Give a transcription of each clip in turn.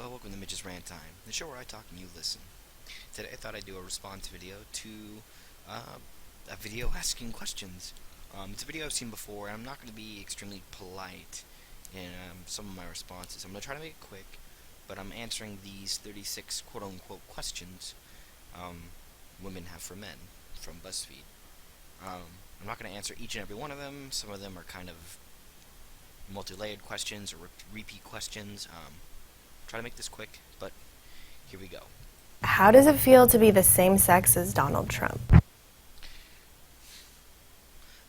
Hello, welcome to Mitch's Rant Time, the show where I talk and you listen. Today I thought I'd do a response video to uh, a video asking questions. It's a video I've seen before, and I'm not going to be extremely polite in some of my responses. I'm going to try to make it quick, but I'm answering these 36 quote-unquote questions women have for men from Buzzfeed. I'm not going to answer each and every one of them. Some of them are kind of multi-layered questions or repeat questions. Try to make this quick, but here we go. How does it feel to be the same sex as Donald Trump?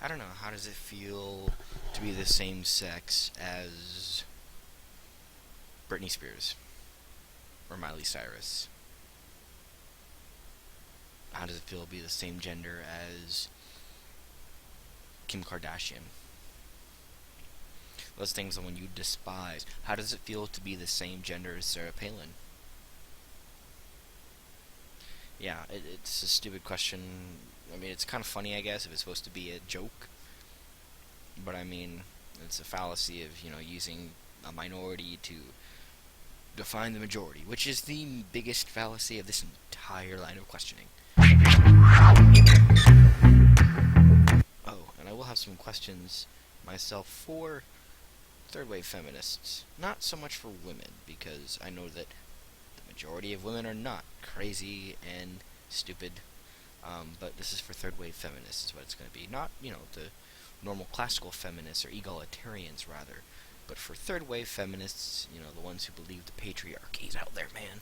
I don't know. How does it feel to be the same sex as Britney Spears or Miley Cyrus? How does it feel to be the same gender as Kim Kardashian? Those things the one you despise. How does it feel to be the same gender as Sarah Palin? Yeah, it's a stupid question. I mean, it's kind of funny, I guess, if it's supposed to be a joke. But I mean, it's a fallacy of, using a minority to define the majority, which is the biggest fallacy of this entire line of questioning. Oh, and I will have some questions myself for third-wave feminists. Not so much for women, because I know that the majority of women are not crazy and stupid. But this is for third-wave feminists, is what it's going to be. Not, the normal classical feminists or egalitarians, rather. But for third-wave feminists, the ones who believe the patriarchy's out there, man.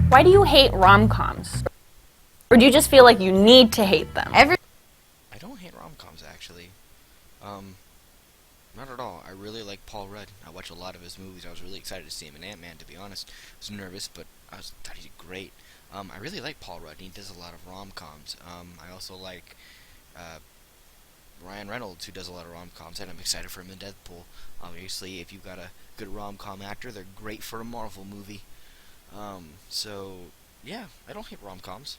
Why do you hate rom-coms? Or do you just feel like you need to hate them? I don't hate rom-coms, actually. Not at all. I really like Paul Rudd. I watch a lot of his movies. I was really excited to see him in Ant-Man, to be honest. I was nervous, but thought he did great. I really like Paul Rudd. He does a lot of rom-coms. I also like Ryan Reynolds, who does a lot of rom-coms, and I'm excited for him in Deadpool. Obviously, if you've got a good rom-com actor, they're great for a Marvel movie. So, yeah, I don't hate rom-coms.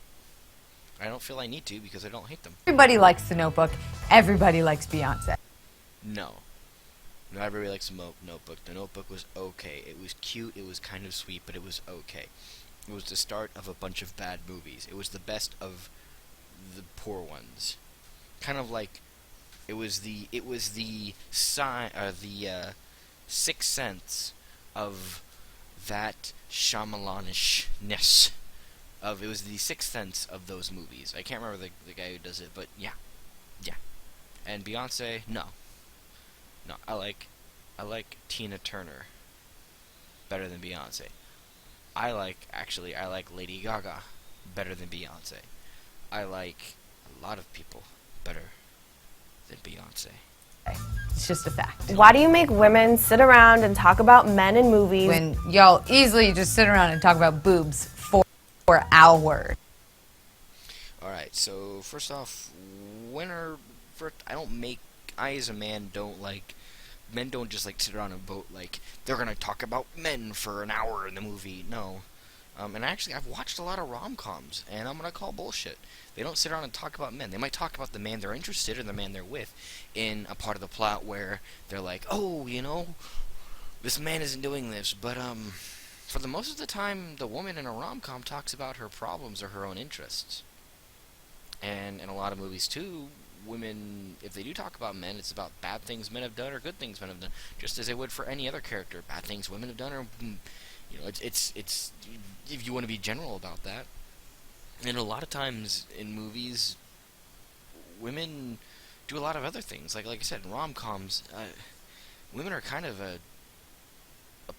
I don't feel I need to because I don't hate them. Everybody likes The Notebook. Everybody likes Beyonce. No. Not everybody likes the Notebook. The Notebook was okay. It was cute, it was kind of sweet, but it was okay. It was the start of a bunch of bad movies. It was the best of the poor ones. Kind of like it was the Sixth Sense of that Shyamalanishness. It was the Sixth Sense of those movies. I can't remember the guy who does it, but yeah. And Beyonce, no, I like Tina Turner better than Beyonce. I like Lady Gaga better than Beyonce. I like a lot of people better than Beyonce. It's just a fact. Why do you make women sit around and talk about men in movies When y'all easily just sit around and talk about boobs for hours. Alright, so first off, I as a man don't like, men don't just like sit around and vote like they're gonna talk about men for an hour in the movie. No. And actually, I've watched a lot of rom-coms, and I'm gonna call bullshit. They don't sit around and talk about men. They might talk about the man they're interested in, the man they're with, in a part of the plot where they're like, oh, this man isn't doing this, but for the most of the time, the woman in a rom-com talks about her problems or her own interests. And in a lot of movies too, women, if they do talk about men, it's about bad things men have done or good things men have done, just as they would for any other character. Bad things women have done, or it's if you want to be general about that. And a lot of times in movies, women do a lot of other things. Like I said, in rom-coms, women are kind of a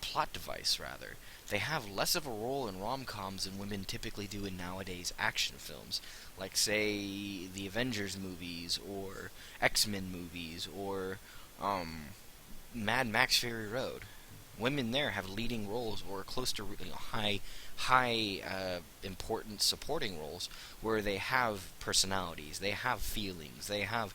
plot device, rather. They have less of a role in rom-coms than women typically do in nowadays action films. Like, say, the Avengers movies, or X-Men movies, or Mad Max Fury Road. Women there have leading roles or close to high important supporting roles where they have personalities, they have feelings, they have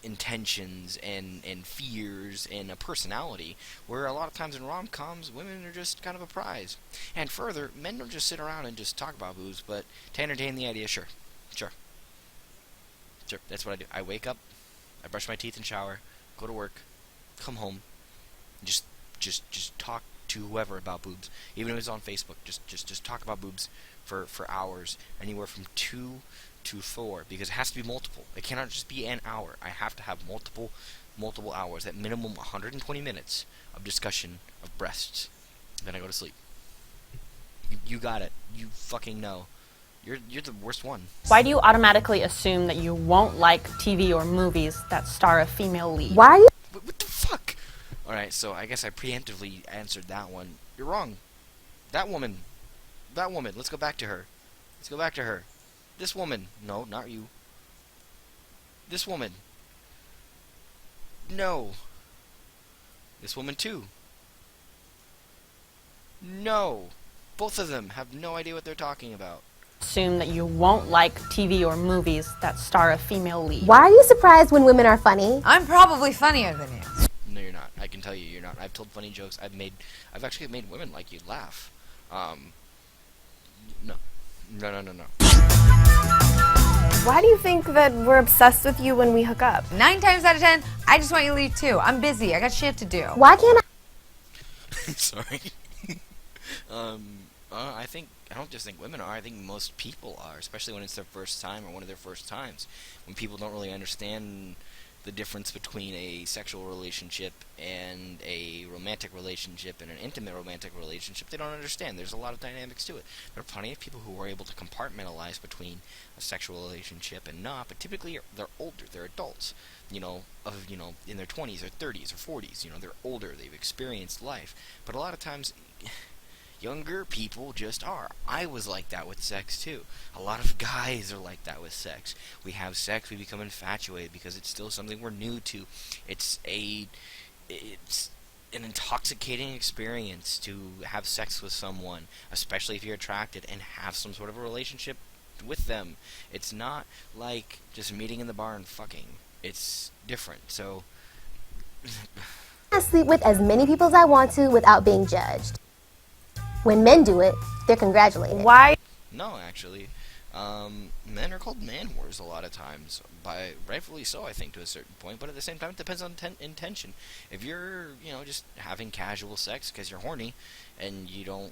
intentions and fears and a personality, where a lot of times in rom-coms women are just kind of a prize. And further, men don't just sit around and just talk about boobs, but to entertain the idea, sure, that's what I do. I wake up, I brush my teeth and shower, go to work, come home, Just just talk to whoever about boobs, even if it's on Facebook. Just talk about boobs for hours, anywhere from 2 to 4, because it has to be multiple. It cannot just be an hour. I have to have multiple hours, at minimum 120 minutes of discussion of breasts. Then I go to sleep. You got it. You fucking know. You're the worst one. Why do you automatically assume that you won't like TV or movies that star a female lead? Why are you What the fuck? Alright, so I guess I preemptively answered that one. You're wrong. That woman. Let's go back to her. This woman. No, not you. This woman. No. This woman too. No. Both of them have no idea what they're talking about. Assume that you won't like TV or movies that star a female lead? Why are you surprised when women are funny? I'm probably funnier than you. No, you're not. I can tell you, you're not. I've told funny jokes. I've actually made women like you laugh. No. Why do you think that we're obsessed with you when we hook up? 9 times out of 10, I just want you to leave too. I'm busy. I got shit to do. Why can't Sorry. I don't just think women are. I think most people are, especially when it's their first time or one of their first times. When people don't really understand the difference between a sexual relationship and a romantic relationship and an intimate romantic relationship, they don't understand. There's a lot of dynamics to it. There are plenty of people who are able to compartmentalize between a sexual relationship and not, but typically they're older, they're adults, in their 20s or 30s or 40s, they're older, they've experienced life. But a lot of times, younger people just are. I was like that with sex too. A lot of guys are like that with sex. We have sex, we become infatuated because it's still something we're new to. It's an intoxicating experience to have sex with someone, especially if you're attracted and have some sort of a relationship with them. It's not like just meeting in the bar and fucking. It's different. So I sleep with as many people as I want to without being judged? When men do it, they're congratulated. Why? no, actually. Men are called man whores a lot of times, by rightfully so, I think, to a certain point. But at the same time, it depends on intention. If you're, just having casual sex because you're horny, and you don't,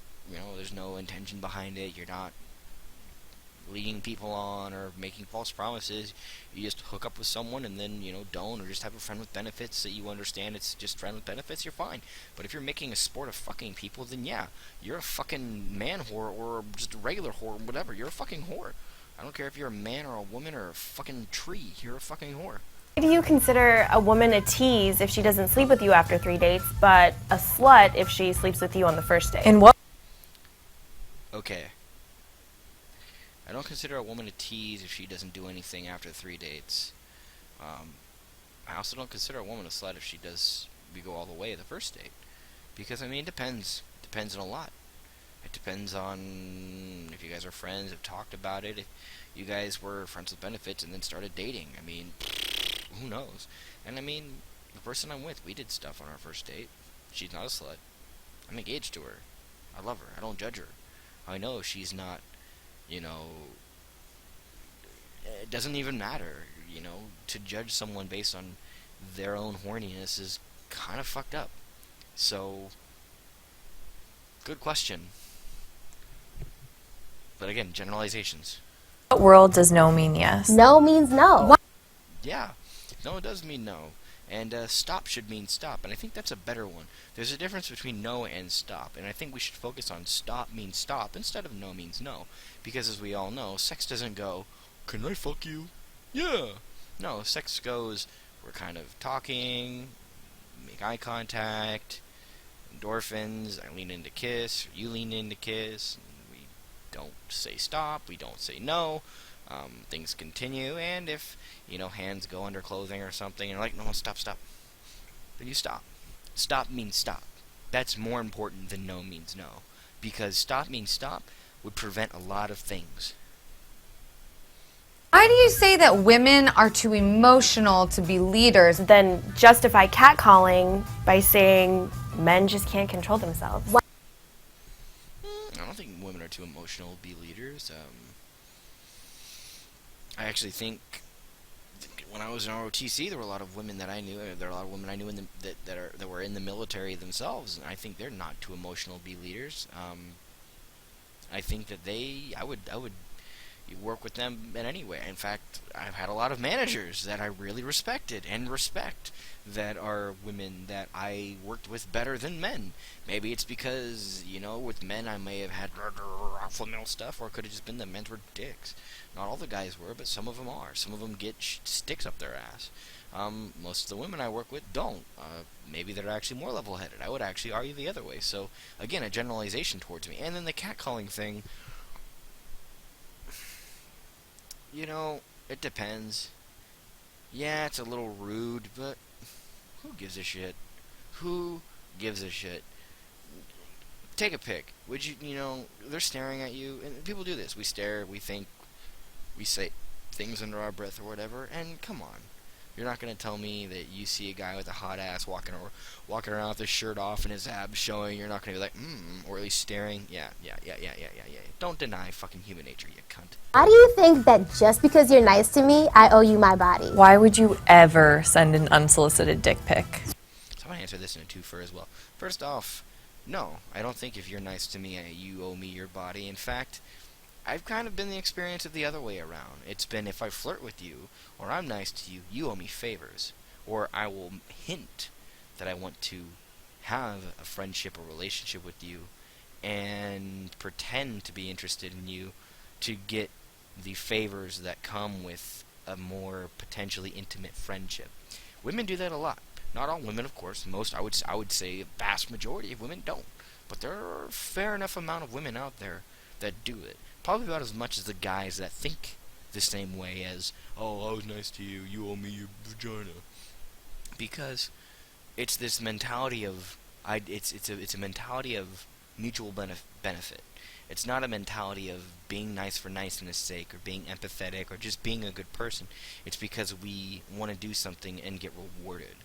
there's no intention behind it, you're not leading people on or making false promises, you just hook up with someone and then, don't, or just have a friend with benefits that you understand it's just friend with benefits, you're fine. But if you're making a sport of fucking people, then yeah, you're a fucking man whore or just a regular whore, whatever, you're a fucking whore. I don't care if you're a man or a woman or a fucking tree, you're a fucking whore. Why do you consider a woman a tease if she doesn't sleep with you after 3 dates, but a slut if she sleeps with you on the first date? In what? Okay. I don't consider a woman a tease if she doesn't do anything after 3 dates. I also don't consider a woman a slut if we go all the way the first date. Because, it depends. It depends on a lot. It depends on if you guys are friends, have talked about it, if you guys were friends with benefits and then started dating. Who knows? And the person I'm with, we did stuff on our first date. She's not a slut. I'm engaged to her. I love her. I don't judge her. I know she's not, it doesn't even matter, to judge someone based on their own horniness is kind of fucked up. So, good question. But again, generalizations. What world does no mean yes? No means no. Yeah, no does mean no. And stop should mean stop, and I think that's a better one. There's a difference between no and stop, and I think we should focus on stop means stop instead of no means no. Because as we all know, sex doesn't go, can I fuck you? Yeah. No, sex goes, we're kind of talking, make eye contact, endorphins, I lean in to kiss, or you lean in to kiss, we don't say stop, we don't say no. Things continue, and if, hands go under clothing or something, and you're like, no, stop, then you stop. Stop means stop. That's more important than no means no. Because stop means stop would prevent a lot of things. Why do you say that women are too emotional to be leaders? Then justify catcalling by saying men just can't control themselves. I don't think women are too emotional to be leaders. I actually think when I was in ROTC, there were a lot of women that I knew. There are a lot of women I knew that were in the military themselves, and I think they're not too emotional to be leaders. I think that I would work with them in any way. In fact, I've had a lot of managers that I really respected and respect that are women that I worked with better than men. Maybe it's because, with men I may have had alpha male stuff, or it could have just been that men were dicks. Not all the guys were, but some of them are. Some of them get sticks up their ass. Most of the women I work with don't. Maybe they're actually more level-headed. I would actually argue the other way. So, again, a generalization towards me. And then the catcalling thing, it depends. Yeah, it's a little rude, but who gives a shit? Who gives a shit? Take a pic. Would you, they're staring at you, and people do this. We stare, we think, we say things under our breath or whatever, and come on. You're not going to tell me that you see a guy with a hot ass walking around with his shirt off and his abs showing. You're not going to be like, or at least staring. Yeah. Don't deny fucking human nature, you cunt. Why do you think that just because you're nice to me, I owe you my body? Why would you ever send an unsolicited dick pic? So I'm going to answer this in a twofer as well. First off, no, I don't think if you're nice to me, you owe me your body. In fact, I've kind of been the experience of the other way around. It's been if I flirt with you, or I'm nice to you, you owe me favors. Or I will hint that I want to have a friendship or relationship with you, and pretend to be interested in you to get the favors that come with a more potentially intimate friendship. Women do that a lot. Not all women, of course. Most, I would say, a vast majority of women don't. But there are a fair enough amount of women out there that do it. Probably about as much as the guys that think the same way as, oh, I was nice to you, you owe me your vagina. Because it's this mentality of, it's a mentality of mutual benefit. It's not a mentality of being nice for niceness sake, or being empathetic, or just being a good person. It's because we want to do something and get rewarded.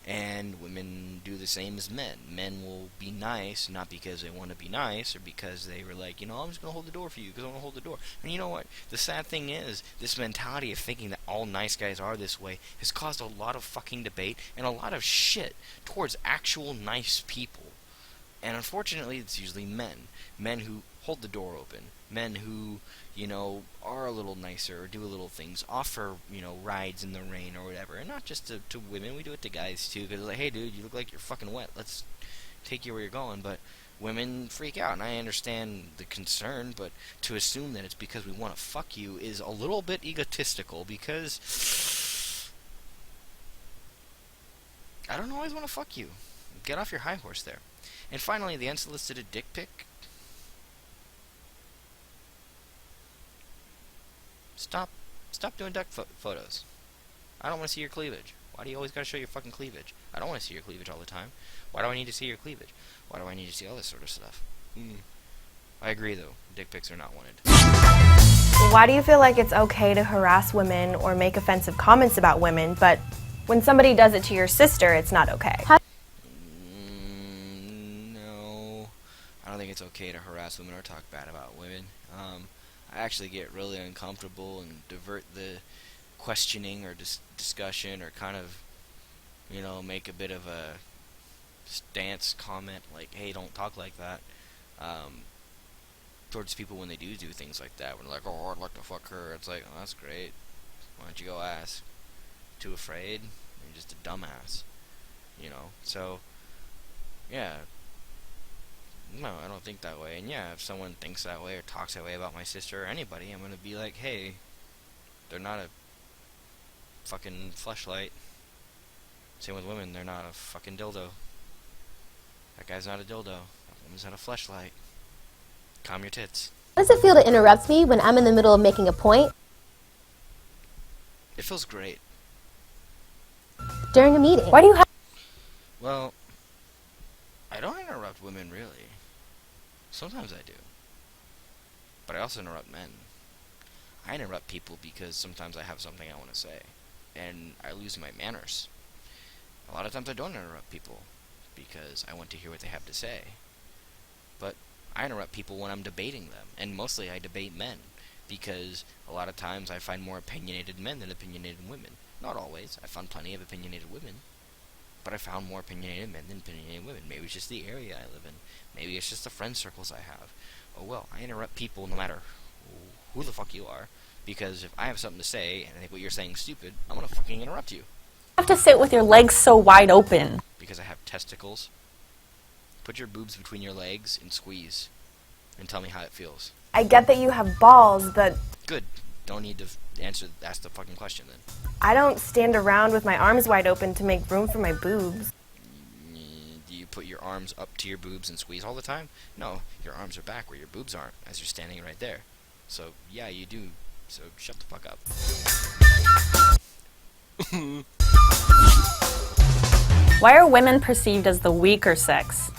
And women do the same as men. Men will be nice, not because they want to be nice, or because they were like, I'm just going to hold the door for you, because I want to hold the door. And you know what? The sad thing is, this mentality of thinking that all nice guys are this way has caused a lot of fucking debate, and a lot of shit towards actual nice people. And unfortunately, it's usually men. Men who hold the door open. Men who, are a little nicer, or do a little things, offer, rides in the rain or whatever. And not just to women, we do it to guys too, because like, hey dude, you look like you're fucking wet, let's take you where you're going. But women freak out, and I understand the concern, but to assume that it's because we want to fuck you is a little bit egotistical, because I don't always want to fuck you. Get off your high horse there. And finally, the unsolicited dick pic. Stop doing duck photos. I don't want to see your cleavage. Why do you always gotta show your fucking cleavage? I don't want to see your cleavage all the time. Why do I need to see your cleavage? Why do I need to see all this sort of stuff? I agree, though. Dick pics are not wanted. Why do you feel like it's okay to harass women or make offensive comments about women, but when somebody does it to your sister, it's not okay? No. I don't think it's okay to harass women or talk bad about women. I actually get really uncomfortable and divert the questioning or discussion, or kind of, make a bit of a stance comment like, hey, don't talk like that, towards people when they do things like that. When they're like, oh, I'd like to fuck her. It's like, oh, that's great. Why don't you go ask? Too afraid? You're just a dumbass. So, yeah. No, I don't think that way. And yeah, if someone thinks that way or talks that way about my sister or anybody, I'm gonna be like, hey, they're not a fucking fleshlight. Same with women, they're not a fucking dildo. That guy's not a dildo. That woman's not a fleshlight. Calm your tits. How does it feel to interrupt me when I'm in the middle of making a point It feels great. during a meeting? Why do you have... Well, I don't interrupt women, really. Sometimes I do. But I also interrupt men. I interrupt people because sometimes I have something I want to say, and I lose my manners. A lot of times I don't interrupt people because I want to hear what they have to say. But I interrupt people when I'm debating them, and mostly I debate men, because a lot of times I find more opinionated men than opinionated women. Not always. I found plenty of opinionated women, but I found more opinionated men than opinionated women. Maybe it's just the area I live in. Maybe it's just the friend circles I have. Oh well, I interrupt people no matter who the fuck you are, because if I have something to say and I think what you're saying is stupid, I'm gonna fucking interrupt you. You have to sit with your legs so wide open. Because I have testicles. Put your boobs between your legs and squeeze, and tell me how it feels. I get that you have balls, but Good. Don't need to ask the fucking question then. I don't stand around with my arms wide open to make room for my boobs. Do you put your arms up to your boobs and squeeze all the time? No, your arms are back where your boobs aren't, as you're standing right there. So, yeah, you do. So, shut the fuck up. Why are women perceived as the weaker sex?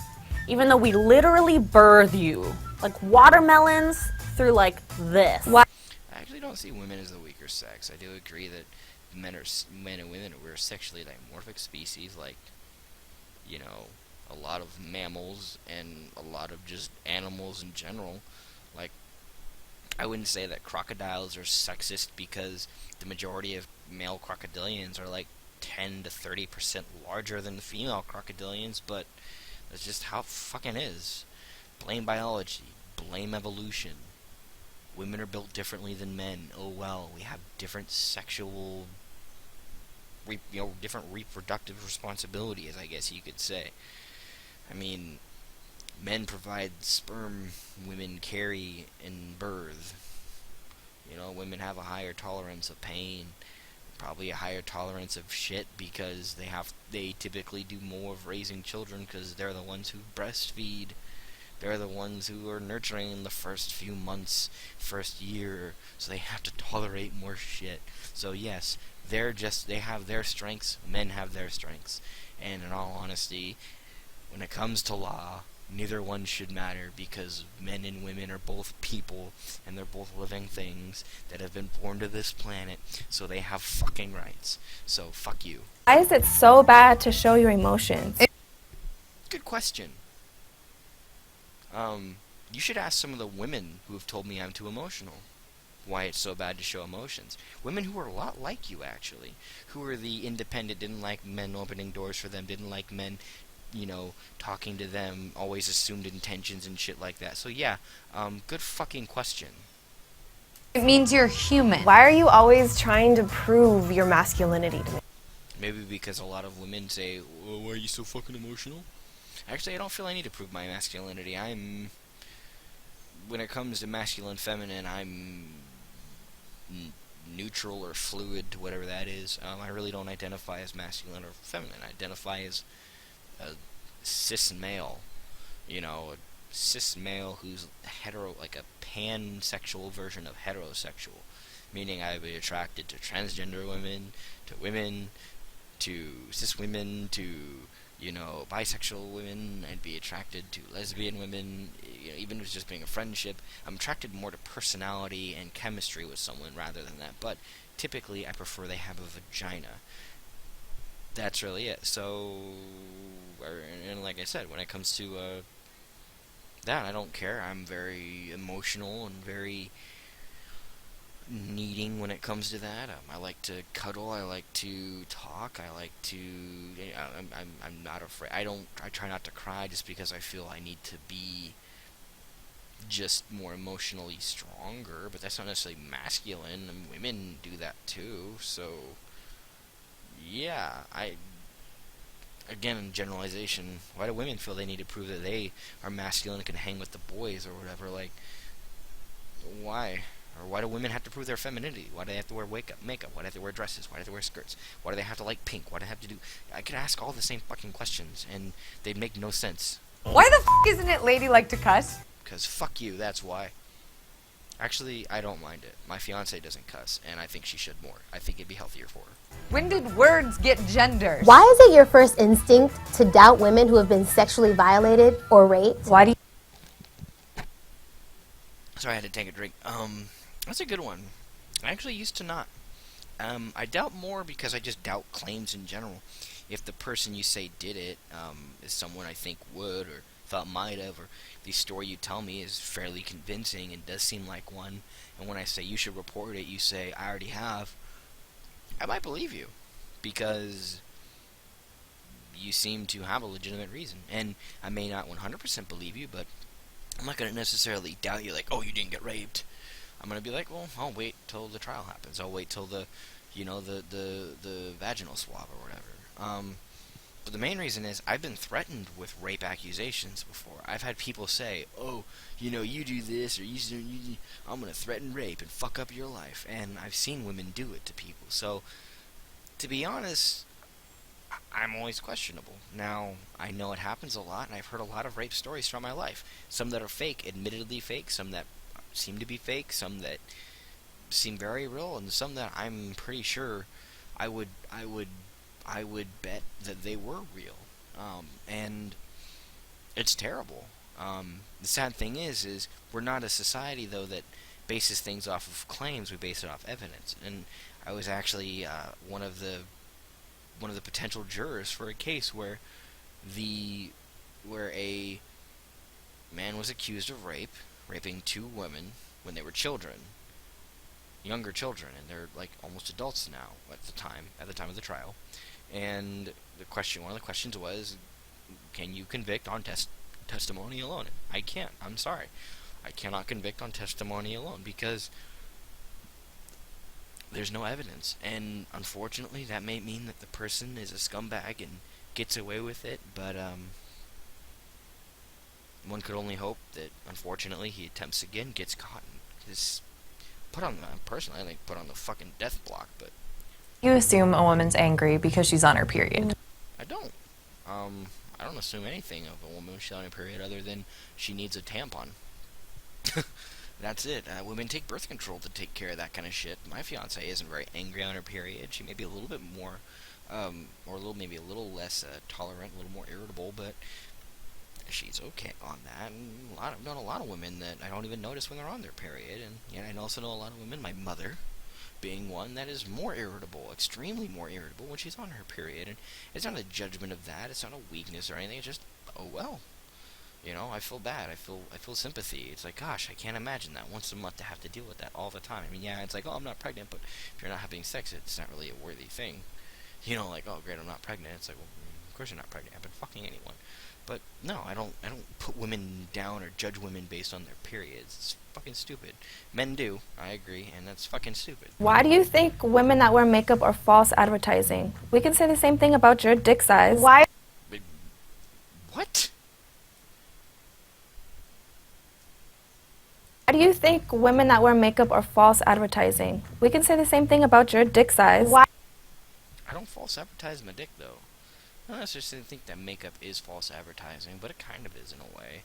Even though we literally birth you. Like watermelons through like this. Why? I actually don't see women as the weaker sex. I do agree that men and women we're sexually dimorphic species, like, you know, a lot of mammals and a lot of just animals in general. Like, I wouldn't say that crocodiles are sexist because the majority of male crocodilians are like 10 to 30% larger than the female crocodilians, but that's just how it fucking is. Blame biology. Blame evolution. Women are built differently than men. Oh well, we have different sexual, different reproductive responsibilities, I guess you could say. I mean, men provide sperm, women carry and birth. You know, women have a higher tolerance of pain, probably a higher tolerance of shit because they typically do more of raising children because they're the ones who breastfeed. They're the ones who are nurturing in the first few months, first year, so they have to tolerate more shit. So yes, they have their strengths, men have their strengths. And in all honesty, when it comes to law, neither one should matter because men and women are both people and they're both living things that have been born to this planet, so they have fucking rights. So fuck you. Why is it so bad to show your emotions? Good question. You should ask some of the women who have told me I'm too emotional why it's so bad to show emotions. Women who are a lot like you, actually. Who are the independent, didn't like men opening doors for them, didn't like men, talking to them, always assumed intentions and shit like that. So yeah, good fucking question. It means you're human. Why are you always trying to prove your masculinity to me? Maybe because a lot of women say, well, why are you so fucking emotional? Actually, I don't feel I need to prove my masculinity. When it comes to masculine, feminine, I'm neutral or fluid to whatever that is. I really don't identify as masculine or feminine. I identify as a cis male. A cis male who's hetero, like a pansexual version of heterosexual. Meaning I'd be attracted to transgender women, to cis women, to bisexual women. I'd be attracted to lesbian women. Even if it's just being a friendship, I'm attracted more to personality and chemistry with someone rather than that. But typically, I prefer they have a vagina. That's really it. So, and like I said, when it comes to that, I don't care. I'm very emotional and very needing when it comes to that. I like to cuddle. I like to talk. I like to. I'm not afraid. I try not to cry just because I feel I need to be just more emotionally stronger. But that's not necessarily masculine. And women do that too. So yeah, again, generalization. Why do women feel they need to prove that they are masculine and can hang with the boys or whatever? Like, why? Or why do women have to prove their femininity? Why do they have to wear makeup? Why do they have to wear dresses? Why do they wear skirts? Why do they have to like pink? Why do they have to do... I could ask all the same fucking questions, and they'd make no sense. Why the f*** isn't it ladylike to cuss? Because fuck you, that's why. Actually, I don't mind it. My fiance doesn't cuss, and I think she should more. I think it'd be healthier for her. When did words get gendered? Why is it your first instinct to doubt women who have been sexually violated or raped? Why do you... Sorry, I had to take a drink. That's a good one. I actually used to not. I doubt more because I just doubt claims in general. If the person you say did it is someone I think would or thought might have, or the story you tell me is fairly convincing and does seem like one, and when I say you should report it, you say I already have, I might believe you, because you seem to have a legitimate reason. And I may not 100% believe you, but I'm not going to necessarily doubt you, like, oh, you didn't get raped. I'm going to be like, well, I'll wait till the trial happens. I'll wait till the vaginal swab or whatever. But the main reason is I've been threatened with rape accusations before. I've had people say, oh, you do this, or I'm going to threaten rape and fuck up your life. And I've seen women do it to people. So, to be honest, I'm always questionable. Now, I know it happens a lot, and I've heard a lot of rape stories throughout my life. Some that are fake, admittedly fake, some that seem to be fake, some that seem very real, and some that I'm pretty sure I would bet that they were real. And it's terrible. The sad thing is we're not a society, though, that bases things off of claims. We base it off evidence. And I was actually one of the potential jurors for a case where a man was accused of raping 2 women when they were children, younger children, and they're like almost adults now at the time of the trial. And one of the questions was, can you convict on testimony alone? I can't. I'm sorry. I cannot convict on testimony alone because there's no evidence. And unfortunately, that may mean that the person is a scumbag and gets away with it, but one could only hope that, unfortunately, he attempts again, gets caught, and is personally, I think, put on the fucking death block, but You assume a woman's angry because she's on her period. I don't. I don't assume anything of a woman when she's on her period other than she needs a tampon. That's it. Women take birth control to take care of that kind of shit. My fiance isn't very angry on her period. She may be a little bit more, maybe a little less tolerant, a little more irritable, but she's okay on that. And I've known a lot of women that I don't even notice when they're on their period, and yet I also know a lot of women, my mother being one, that is more irritable, extremely more irritable when she's on her period. And it's not a judgment of that. It's not a weakness or anything. It's just, oh well. I feel bad. I feel sympathy. It's like, gosh, I can't imagine that once a month to have to deal with that all the time. I mean, yeah, it's like, oh, I'm not pregnant, but if you're not having sex, it's not really a worthy thing. Like, oh, great, I'm not pregnant. It's like, well, of course you're not pregnant. I've been fucking anyone. But no, I don't put women down or judge women based on their periods. It's fucking stupid. Men do, I agree, and that's fucking stupid. Why do you think women that wear makeup are false advertising? We can say the same thing about your dick size. Why? What? Why do you think women that wear makeup are false advertising? We can say the same thing about your dick size. Why? I don't false advertise my dick, though. I don't necessarily think that makeup is false advertising, but it kind of is in a way.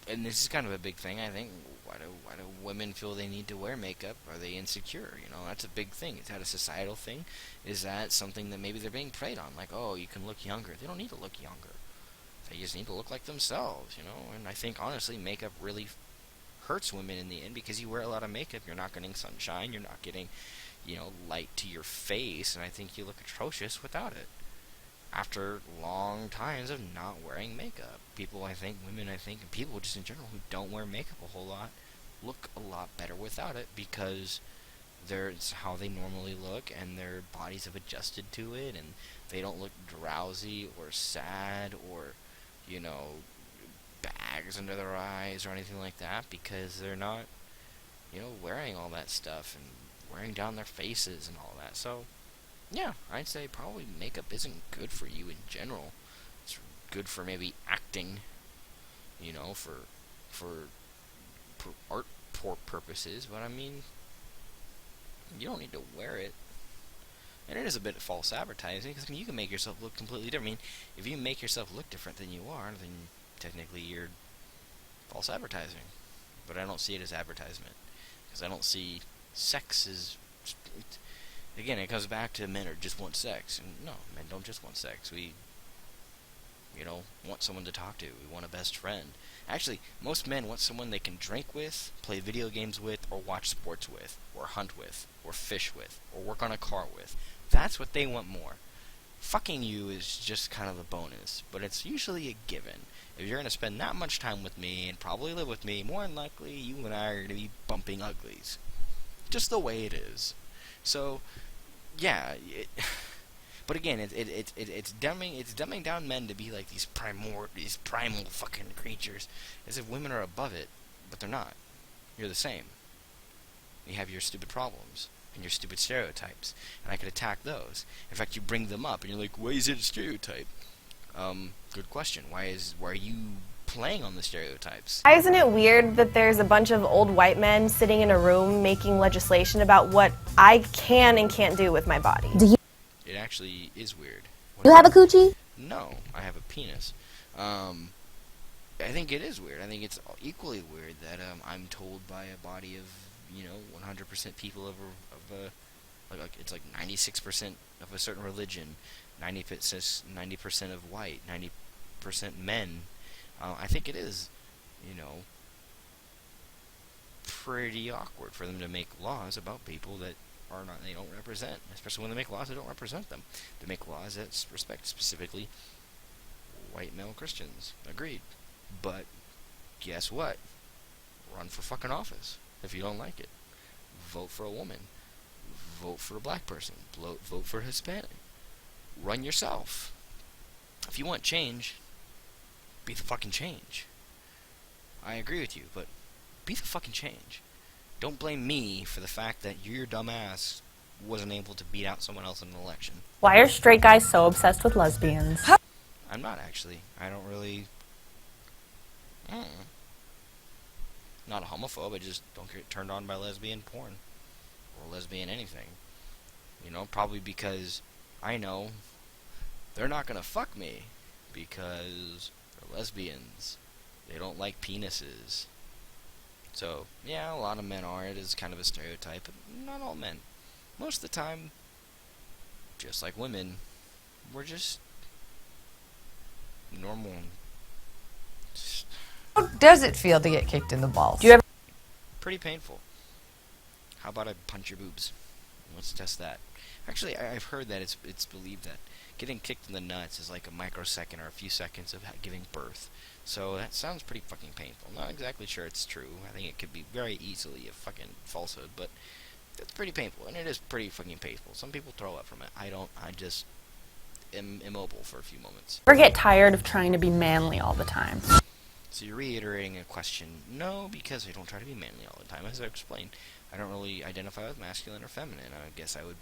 And this is kind of a big thing, I think. Why do women feel they need to wear makeup? Are they insecure? That's a big thing. Is that a societal thing? Is that something that maybe they're being preyed on? Like, oh, you can look younger. They don't need to look younger. They just need to look like themselves, And I think, honestly, makeup really hurts women in the end because you wear a lot of makeup. You're not getting sunshine. You're not getting, light to your face. And I think you look atrocious without it. After long times of not wearing makeup. Women, and people just in general who don't wear makeup a whole lot look a lot better without it because it's how they normally look and their bodies have adjusted to it and they don't look drowsy or sad or, bags under their eyes or anything like that because they're not, wearing all that stuff and wearing down their faces and all that. So, yeah, I'd say probably makeup isn't good for you in general. It's good for maybe acting, for art purposes, but I mean, you don't need to wear it. And it is a bit of false advertising, because you can make yourself look completely different. I mean, if you make yourself look different than you are, then technically you're false advertising. But I don't see it as advertisement, because I don't see sex as... Again, it comes back to men just want sex. And no, men don't just want sex. We, want someone to talk to. We want a best friend. Actually, most men want someone they can drink with, play video games with, or watch sports with, or hunt with, or fish with, or work on a car with. That's what they want more. Fucking you is just kind of a bonus, but it's usually a given. If you're going to spend that much time with me and probably live with me, more than likely you and I are going to be bumping uglies. Just the way it is. So, yeah. But again, it's dumbing down men to be like these primal fucking creatures, as if women are above it, but they're not. You're the same. You have your stupid problems and your stupid stereotypes, and I could attack those. In fact, you bring them up, and you're like, "Why is it a stereotype?" Good question. Why are you playing on the stereotypes? Why isn't it weird that there's a bunch of old white men sitting in a room making legislation about what I can and can't do with my body? Do It actually is weird. you have a coochie? No, I have a penis. I think it is weird. I think it's equally weird that I'm told by a body of 100% people of like it's like 96% of a certain religion, 90% of white, 90% men. I think it is, pretty awkward for them to make laws about people that they don't represent, especially when they make laws that don't represent them. To make laws that respect specifically white male Christians. Agreed. But guess what? Run for fucking office if you don't like it. Vote for a woman. Vote for a black person. Vote for a Hispanic. Run yourself. If you want change, be the fucking change. I agree with you, but be the fucking change. Don't blame me for the fact that your dumbass wasn't able to beat out someone else in an election. Why are straight guys so obsessed with lesbians? I'm not actually. I don't really... Not a homophobe, I just don't get turned on by lesbian porn. Or lesbian anything. Probably because I know they're not gonna fuck me. Because they're lesbians. They don't like penises. So, yeah, a lot of men are. It is kind of a stereotype, but not all men. Most of the time, just like women, we're just normal. How does it feel to get kicked in the balls? Do you ever? Pretty painful. How about I punch your boobs? Let's test that. Actually, I've heard that it's believed that getting kicked in the nuts is like a microsecond or a few seconds of giving birth. So that sounds pretty fucking painful. Not exactly sure it's true. I think it could be very easily a fucking falsehood, but it's pretty painful, and it is pretty fucking painful. Some people throw up from it. I don't. I just am immobile for a few moments. Ever get tired of trying to be manly all the time? So you're reiterating a question. No, because I don't try to be manly all the time. As I explained, I don't really identify with masculine or feminine. I guess I would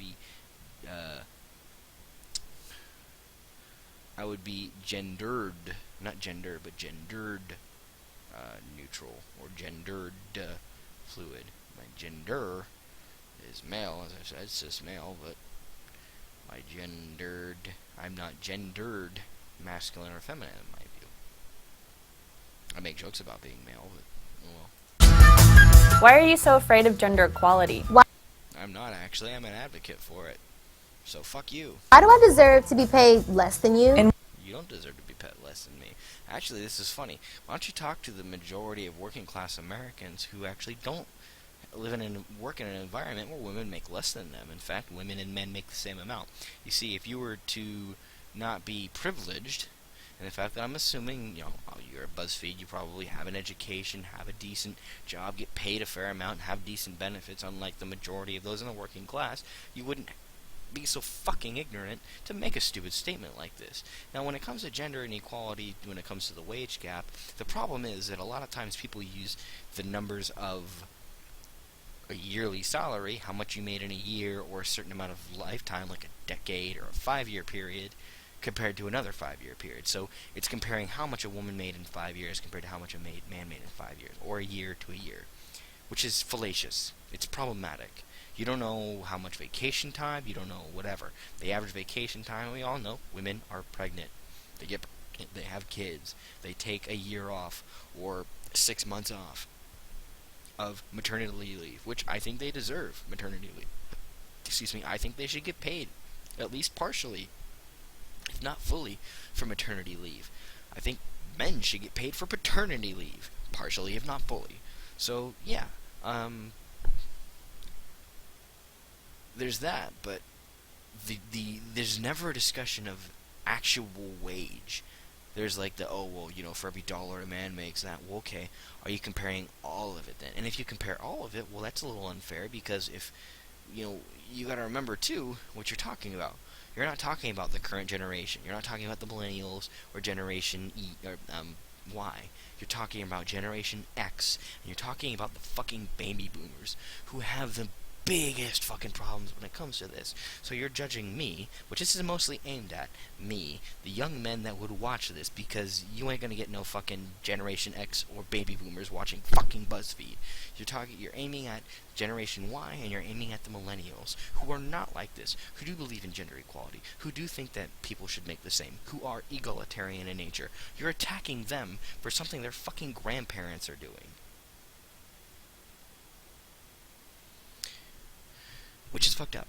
be gendered, not gender, but gendered neutral, or gendered fluid. My gender is male, as I said, it's just male, but I'm not gendered masculine or feminine in my view. I make jokes about being male, but oh well. Why are you so afraid of gender equality? I'm not actually. I'm an advocate for it. So fuck you. Why do I deserve to be paid less than you? You don't deserve to be paid less than me. Actually, this is funny. Why don't you talk to the majority of working class Americans who actually don't work in an environment where women make less than them. In fact, women and men make the same amount. You see, if you were to not be privileged, and the fact that I'm assuming, you're at Buzzfeed, you probably have an education, have a decent job, get paid a fair amount, and have decent benefits, unlike the majority of those in the working class, you wouldn't be so fucking ignorant to make a stupid statement like this. Now, when it comes to gender inequality, when it comes to the wage gap, the problem is that a lot of times people use the numbers of a yearly salary, how much you made in a year, or a certain amount of lifetime, like a decade or a 5-year period, compared to another 5-year period. So it's comparing how much a woman made in 5 years compared to how much a man made in 5 years, or a year to a year, which is fallacious. It's problematic. You don't know how much vacation time, you don't know whatever. The average vacation time, we all know, women are pregnant. They have kids. They take a year off, or 6 months off of maternity leave, which I think they deserve, maternity leave. Excuse me, I think they should get paid, at least partially, if not fully, for maternity leave. I think men should get paid for paternity leave, partially, if not fully. So, yeah, there's that, but there's never a discussion of actual wage. There's like for every dollar a man makes that, well, okay, are you comparing all of it then? And if you compare all of it, well, that's a little unfair, because if, you gotta remember, too, what you're talking about. You're not talking about the current generation. You're not talking about the millennials or Generation E or Y. You're talking about Generation X, and you're talking about the fucking baby boomers who have the biggest fucking problems when it comes to this. So you're judging me, which this is mostly aimed at me, the young men that would watch this, because you ain't gonna get no fucking Generation X or baby boomers watching fucking Buzzfeed. You're aiming at Generation Y, and you're aiming at the millennials, who are not like this, who do believe in gender equality, who do think that people should make the same, who are egalitarian in nature. You're attacking them for something their fucking grandparents are doing. Which is fucked up.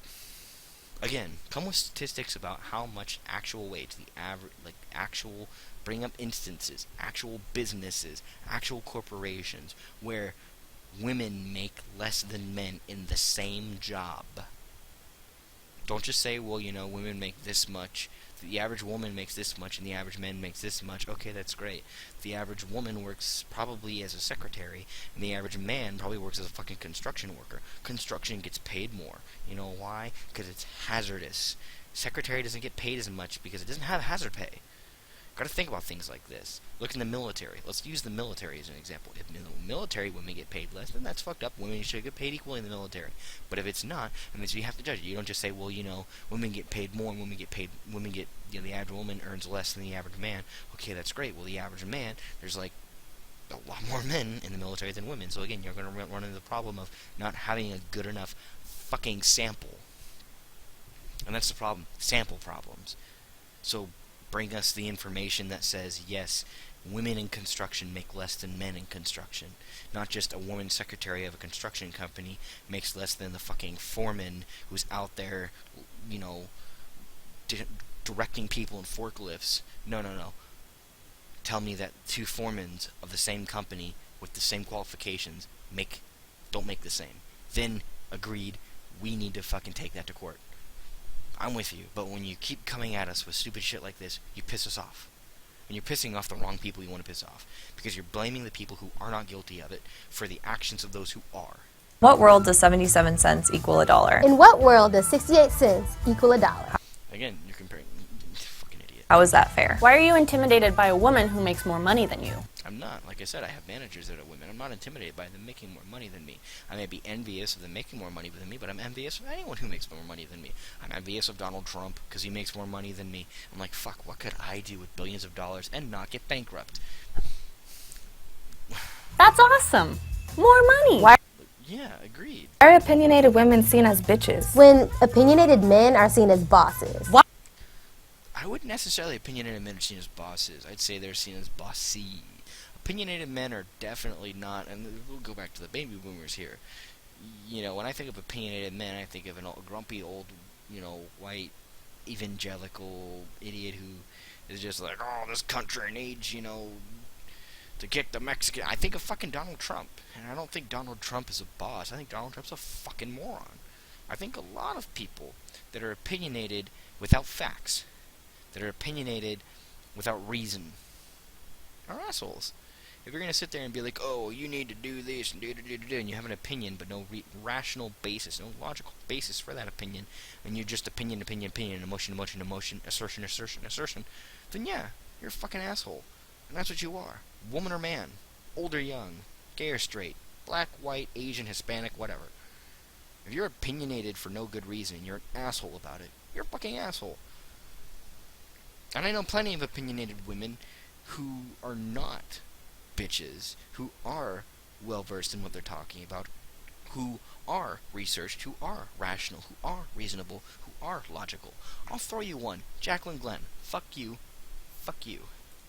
Again, come with statistics about how much actual wage, the average, actual, bring up instances, actual businesses, actual corporations, where women make less than men in the same job. Don't just say, well, women make this much, the average woman makes this much, and the average man makes this much. Okay, that's great. The average woman works probably as a secretary, and the average man probably works as a fucking construction worker. Construction gets paid more. You know why? Because it's hazardous. Secretary doesn't get paid as much because it doesn't have hazard pay. Gotta think about things like this. Look in the military. Let's use the military as an example. If military women get paid less, then that's fucked up. Women should get paid equally in the military. But if it's not, then you have to judge it. You don't just say, well, women get paid more, and the average woman earns less than the average man. Okay, that's great. Well, the average man, there's a lot more men in the military than women. So again, you're going to run into the problem of not having a good enough fucking sample. And that's the problem. Sample problems. So bring us the information that says, yes, women in construction make less than men in construction. Not just a woman secretary of a construction company makes less than the fucking foreman who's out there, directing people in forklifts. No. Tell me that two foremen of the same company with the same qualifications don't make the same. Then, agreed, we need to fucking take that to court. I'm with you, but when you keep coming at us with stupid shit like this, you piss us off. And you're pissing off the wrong people you want to piss off. Because you're blaming the people who are not guilty of it for the actions of those who are. What world does 77 cents equal $1? In what world does 68 cents equal $1? Again, you're comparing... Fucking idiot. How is that fair? Why are you intimidated by a woman who makes more money than you? I'm not. Like I said, I have managers that are women. I'm not intimidated by them making more money than me. I may be envious of them making more money than me, but I'm envious of anyone who makes more money than me. I'm envious of Donald Trump because he makes more money than me. I'm like, fuck, what could I do with billions of dollars and not get bankrupt? That's awesome. More money. Why Yeah, agreed. are opinionated women seen as bitches? When opinionated men are seen as bosses. I wouldn't necessarily opinionated men are seen as bosses. I'd say they're seen as bossy. Opinionated men are definitely not, and we'll go back to the baby boomers here. When I think of opinionated men, I think of a grumpy old, white evangelical idiot who is just like, oh, this country needs, to kick the Mexican. I think of fucking Donald Trump, and I don't think Donald Trump is a boss. I think Donald Trump's a fucking moron. I think a lot of people that are opinionated without facts, that are opinionated without reason, are assholes. If you're going to sit there and be like, oh, you need to do this and and you have an opinion but no rational basis, no logical basis for that opinion, and you're just opinion, emotion, assertion, then yeah, you're a fucking asshole. And that's what you are. Woman or man, old or young, gay or straight, black, white, Asian, Hispanic, whatever. If you're opinionated for no good reason, you're an asshole about it. You're a fucking asshole. And I know plenty of opinionated women who are not bitches, who are well-versed in what they're talking about, who are researched, who are rational, who are reasonable, who are logical. I'll throw you one. Jacqueline Glenn. Fuck you. Fuck you.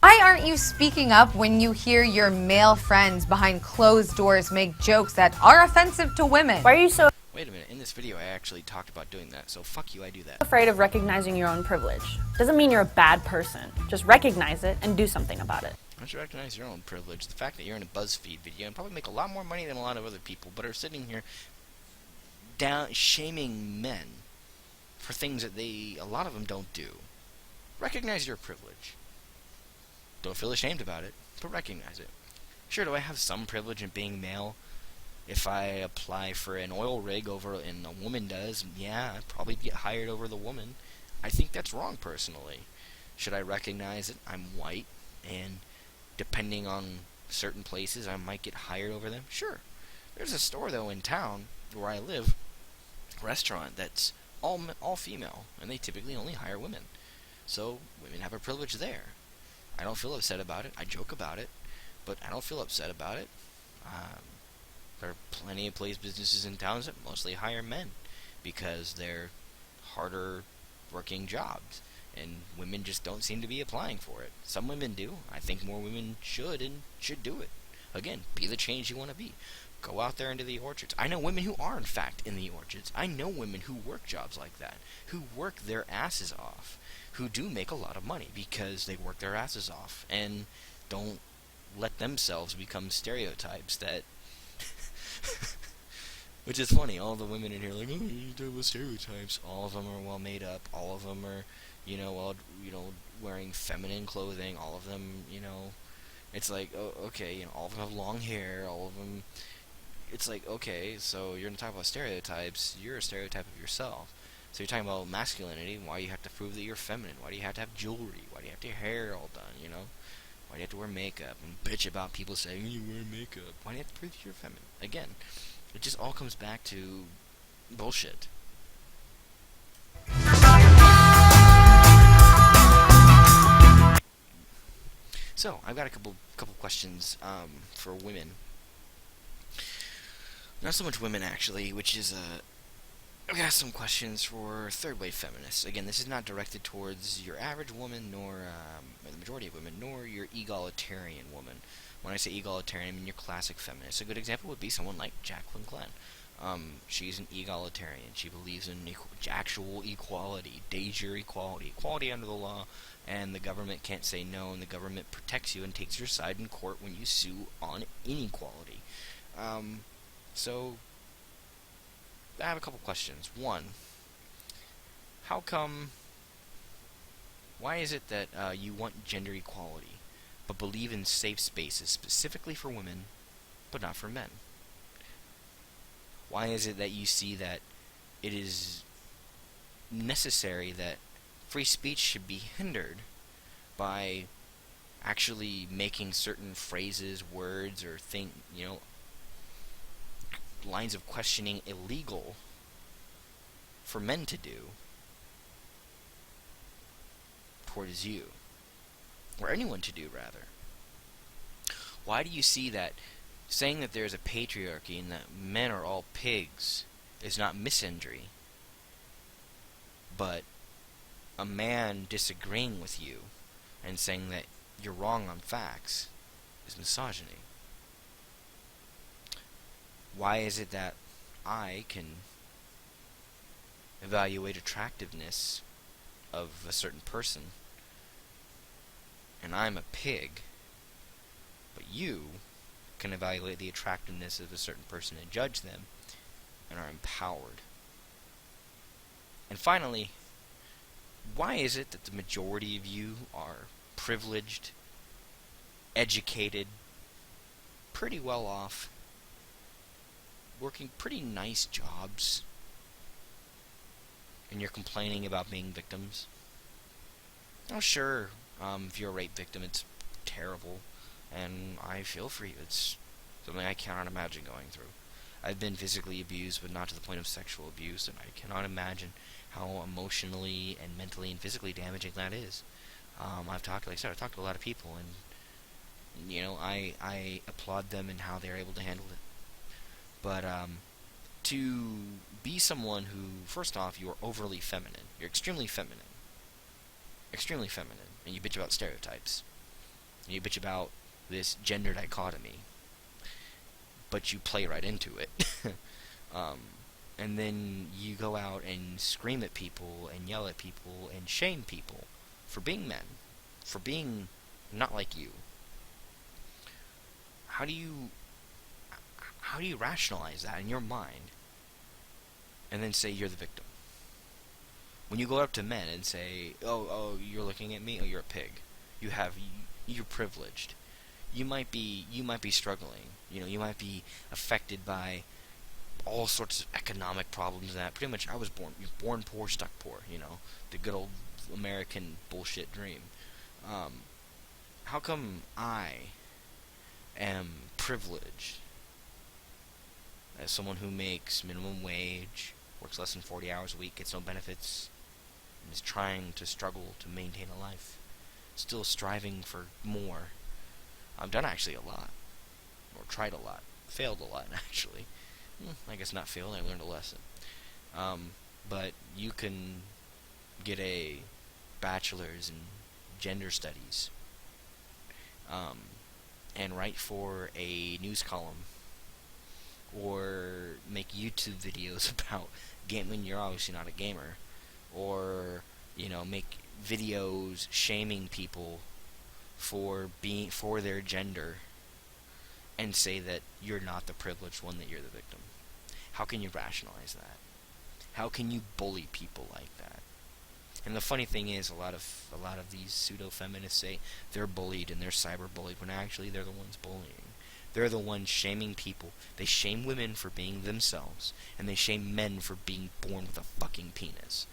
Why aren't you speaking up when you hear your male friends behind closed doors make jokes that are offensive to women? Why are you so Wait a minute. In this video, I actually talked about doing that, so fuck you, I do that. afraid of recognizing your own privilege? Doesn't mean you're a bad person. Just recognize it and do something about it. Why don't you recognize your own privilege? The fact that you're in a Buzzfeed video and probably make a lot more money than a lot of other people, but are sitting here shaming men for things that a lot of them don't do. Recognize your privilege. Don't feel ashamed about it, but recognize it. Sure, do I have some privilege in being male? If I apply for an oil rig over and a woman does, yeah, I'd probably get hired over the woman. I think that's wrong, personally. Should I recognize that I'm white, and depending on certain places, I might get hired over them? Sure. There's a store, though, in town where I live, a restaurant that's all female, and they typically only hire women. So women have a privilege there. I don't feel upset about it. I joke about it, but I don't feel upset about it. There are plenty of businesses in towns that mostly hire men because they're harder working jobs, and women just don't seem to be applying for it. Some women do. I think more women should do it. Again, be the change you want to be. Go out there into the orchards. I know women who are, in fact, in the orchards. I know women who work jobs like that, who work their asses off, who do make a lot of money because they work their asses off and don't let themselves become stereotypes that... Which is funny. All the women in here are like, oh, you talk about stereotypes. All of them are well made up. All of them are, wearing feminine clothing. All of them, it's like, oh, okay, all of them have long hair. All of them... It's like, okay, so you're going to talk about stereotypes. You're a stereotype of yourself. So you're talking about masculinity. Why do you have to prove that you're feminine? Why do you have to have jewelry? Why do you have to have your hair all done, Why do you have to wear makeup? And bitch about people saying, you wear makeup. Why do you have to prove that you're feminine? Again, it just all comes back to bullshit. So, I've got a couple questions for women. Not so much women, actually, which is I've got some questions for third-wave feminists. Again, this is not directed towards your average woman, nor the majority of women, nor your egalitarian woman. When I say egalitarian, I mean your classic feminist. A good example would be someone like Jacqueline Glenn. She's an egalitarian. She believes in actual equality, de jure equality, equality under the law, and the government can't say no, and the government protects you and takes your side in court when you sue on inequality. So, I have a couple questions. One, why is it that you want gender equality, but believe in safe spaces specifically for women, but not for men? Why is it that you see that it is necessary that free speech should be hindered by actually making certain phrases, words, or lines of questioning illegal for men to do towards you, or anyone to do, rather? Why do you see that saying that there's a patriarchy and that men are all pigs is not misandry, but a man disagreeing with you and saying that you're wrong on facts is misogyny? Why is it that I can evaluate attractiveness of a certain person and I'm a pig, but you can evaluate the attractiveness of a certain person and judge them and are empowered? And finally, why is it that the majority of you are privileged, educated, pretty well off, working pretty nice jobs, and you're complaining about being victims? Oh, sure, if you're a rape victim, it's terrible, and I feel for you. It's something I cannot imagine going through. I've been physically abused, but not to the point of sexual abuse, and I cannot imagine how emotionally and mentally and physically damaging that is. I've talked to a lot of people, and I applaud them and how they're able to handle it. But to be someone who, first off, you are overly feminine. You're extremely feminine, and you bitch about stereotypes, and you bitch about this gender dichotomy, but you play right into it. And then you go out and scream at people and yell at people and shame people for being men, for being not like you. How do you rationalize that in your mind and then say you're the victim? When you go up to men and say, oh, you're looking at me, oh, you're a pig. You're privileged. you might be struggling. You might be affected by all sorts of economic problems. That pretty much, you're born poor, stuck poor. The good old American bullshit dream. How come I am privileged as someone who makes minimum wage, works less than 40 hours a week, gets no benefits, and is trying to struggle to maintain a life, still striving for more? I've done actually a lot, or tried a lot, failed a lot actually. I guess not failed, I learned a lesson. But you can get a bachelor's in gender studies, and write for a news column, or make YouTube videos about gaming. You're obviously not a gamer, or make videos shaming people for their gender, and say that you're not the privileged one, that you're the victim. How can you rationalize that? How can you bully people like that? And the funny thing is, a lot of these pseudo-feminists say they're bullied and they're cyber-bullied, when actually they're the ones bullying. They're the ones shaming people. They shame women for being themselves, and they shame men for being born with a fucking penis.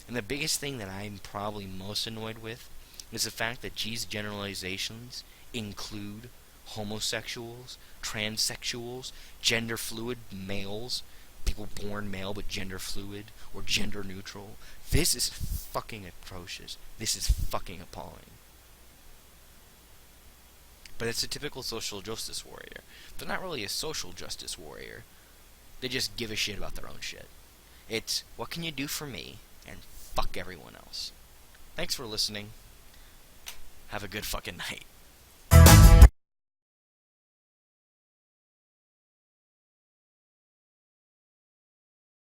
And the biggest thing that I'm probably most annoyed with is the fact that these generalizations include homosexuals, transsexuals, gender fluid males, people born male but gender fluid or gender neutral. This is fucking atrocious. This is fucking appalling. But it's a typical social justice warrior. They're not really a social justice warrior. They just give a shit about their own shit. It's, what can you do for me? And fuck everyone else. Thanks for listening. Have a good fucking night.